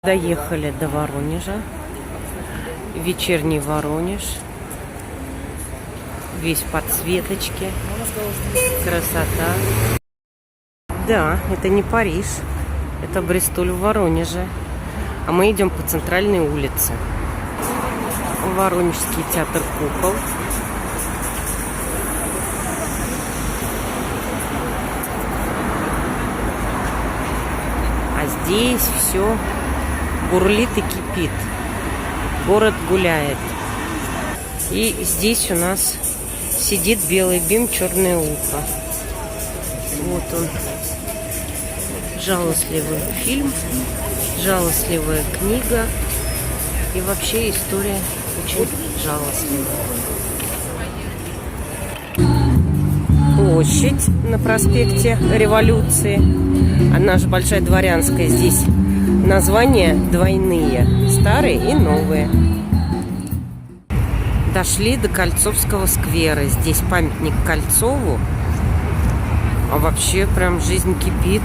Доехали до Воронежа. Вечерний Воронеж. Весь в подсветочке. Красота. Да, это не Париж. Это Бристоль в Воронеже. А мы идем по центральной улице. Воронежский театр «Кукол». А здесь все бурлит и кипит. Город гуляет. И здесь у нас сидит белый бим, черное ухо. Вот он. Жалостливый фильм, жалостливая книга. И вообще история очень жалостливая. Площадь на проспекте Революции. Она же Большая Дворянская. Здесь названия двойные. Старые и новые. Дошли до Кольцовского сквера. Здесь памятник Кольцову. А вообще прям жизнь кипит.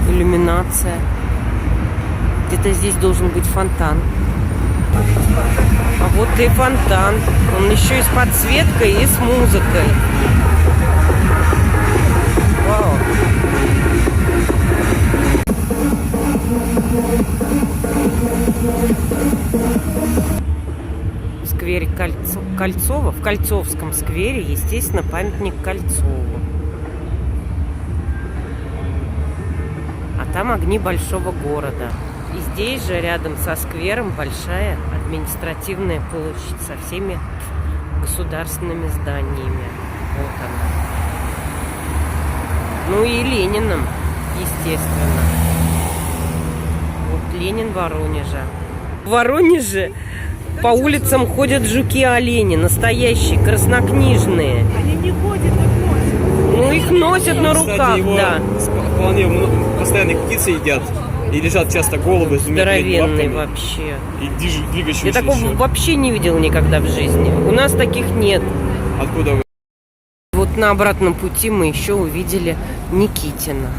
Иллюминация. Где-то здесь должен быть фонтан. А вот и фонтан. Он еще и с подсветкой, и с музыкой. Вау. В сквере Кольцова, в Кольцовском сквере, естественно, памятник Кольцову. А там огни большого города. И здесь же, рядом со сквером, большая административная площадь со всеми государственными зданиями. Вот она. Ну и Лениным, естественно. Вот Ленин Воронежа. В Воронеже по улицам ходят жуки-олени, настоящие, краснокнижные. Они не ходят, их носят. Ну их носят на руках, кстати, его да. Вполне постоянно птицы едят. И лежат часто головы с двумя Здоровенные лапками. вообще. И двигающиеся. Я такого вообще не видел никогда в жизни. У нас таких нет. Откуда вы? Вот на обратном пути мы еще увидели Никитина.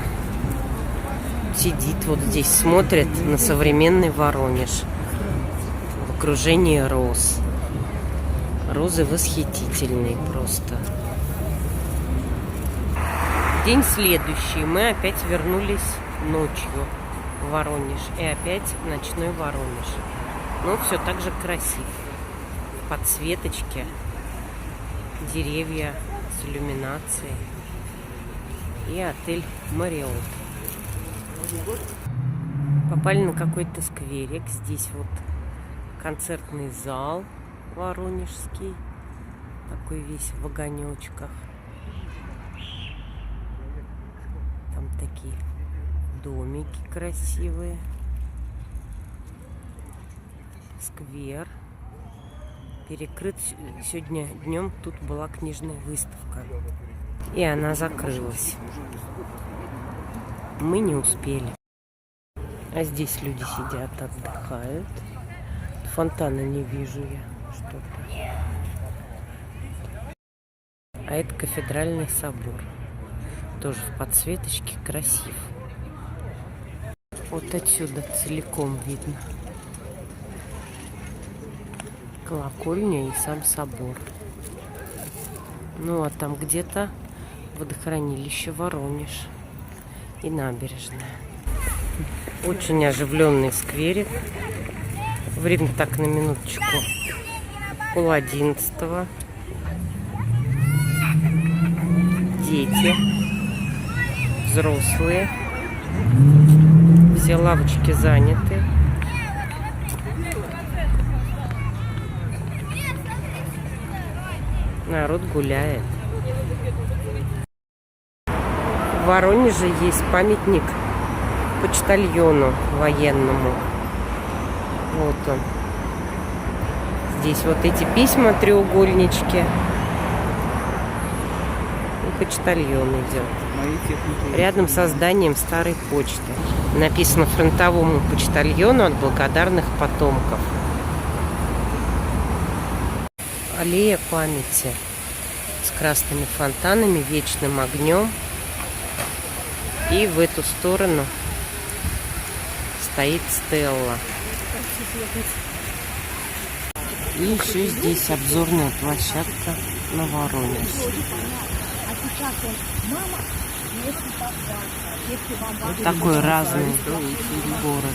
Сидит вот здесь, смотрит на современный Воронеж. В окружении роз. Розы восхитительные просто. День следующий. Мы опять вернулись ночью в Воронеж. И опять ночной Воронеж. Но все так же красив. В подсветочке. Деревья с иллюминацией. И отель Мариот. Попали на какой-то скверик. Здесь вот концертный зал воронежский. Такой весь в огонечках. Там такие домики красивые. Сквер. Перекрыт сегодня днем. Тут была книжная выставка. И она закрылась. Мы не успели. А здесь люди сидят, отдыхают. Фонтана не вижу я. Что-то. А это кафедральный собор. Тоже в подсветочке, красив. Вот отсюда целиком видно. Колокольня и сам собор. Ну а там где-то водохранилище Воронеж и набережная. Очень оживленный скверик. Время так на минуточку 10:30. Дети, взрослые. Все лавочки заняты. Народ гуляет. В Воронеже есть памятник почтальону военному. Вот он. Здесь вот эти письма, треугольнички. И почтальон идет. Рядом со зданием старой почты. Написано фронтовому почтальону от благодарных потомков. Аллея памяти с красными фонтанами, вечным огнем. И в эту сторону стоит стелла. И еще здесь обзорная площадка на Воронеж. Вот такой разный город.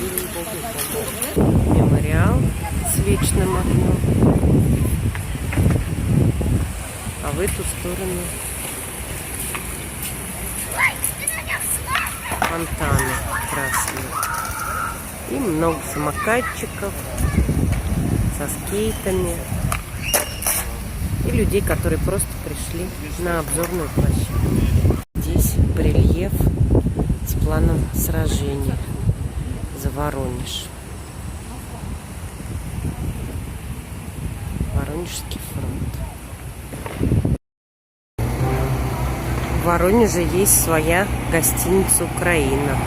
Мемориал с вечным огнем. А в эту сторону фонтаны красные. И много самокатчиков со скейтами. И людей, которые просто пришли на обзорную площадку. Здесь барельеф с планом сражения за Воронеж. Воронежский фронт. В Воронеже есть своя гостиница «Украина».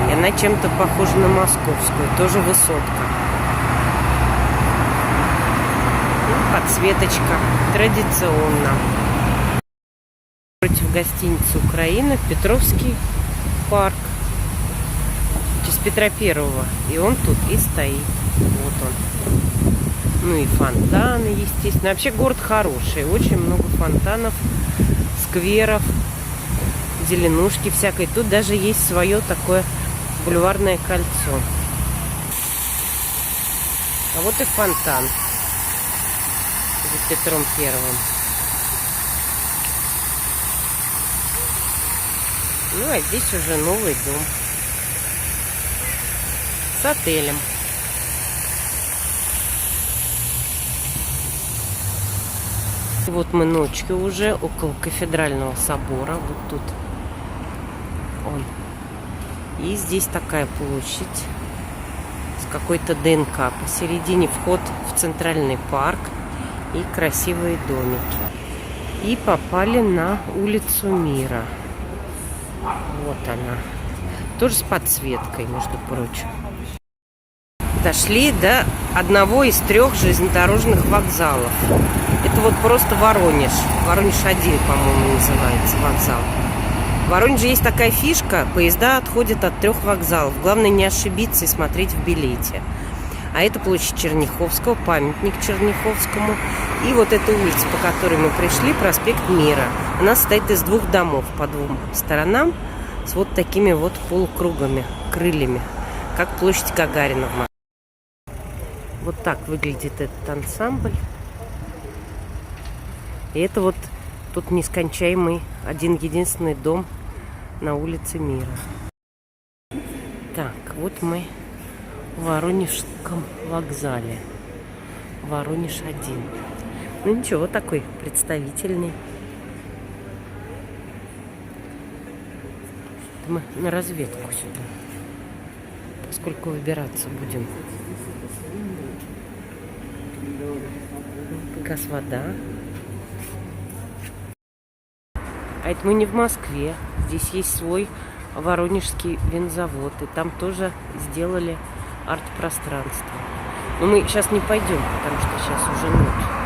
И она чем-то похожа на московскую, тоже высотка. И подсветочка традиционно. Против гостиницы «Украина» Петровский парк. Из Петра Первого. И он тут и стоит. Вот он. Ну и фонтаны, естественно. Вообще город хороший. Очень много фонтанов, скверов, зеленушки всякой. Тут даже есть свое такое бульварное кольцо. А вот и фонтан за Петром Первым. Ну, а здесь уже новый дом с отелем. Вот мы ночью уже около кафедрального собора. Вот тут он. И здесь такая площадь с какой-то ДНК. Посередине вход в центральный парк и красивые домики. И попали на улицу Мира. Вот она. Тоже с подсветкой, между прочим. Дошли до одного из 3 железнодорожных вокзалов. Это вот просто Воронеж. Воронеж-1, по-моему, называется вокзал. В Воронеже есть такая фишка. Поезда отходят от 3 вокзалов. Главное не ошибиться и смотреть в билете. А это площадь Черняховского, памятник Черняховскому. И вот эта улица, по которой мы пришли, проспект Мира. Она состоит из 2 домов по 2 сторонам с вот такими вот полукругами, крыльями, как площадь Гагарина в Москве. Вот так выглядит этот ансамбль. И это вот тут нескончаемый один-единственный дом на улице Мира. Так, вот мы в Воронежском вокзале. Воронеж-1. Ну ничего, такой представительный. Мы на разведку сюда, поскольку выбираться будем. Газ-вода. А это мы не в Москве. Здесь есть свой воронежский винзавод. И там тоже сделали арт-пространство. Но мы сейчас не пойдем, потому что сейчас уже ночь.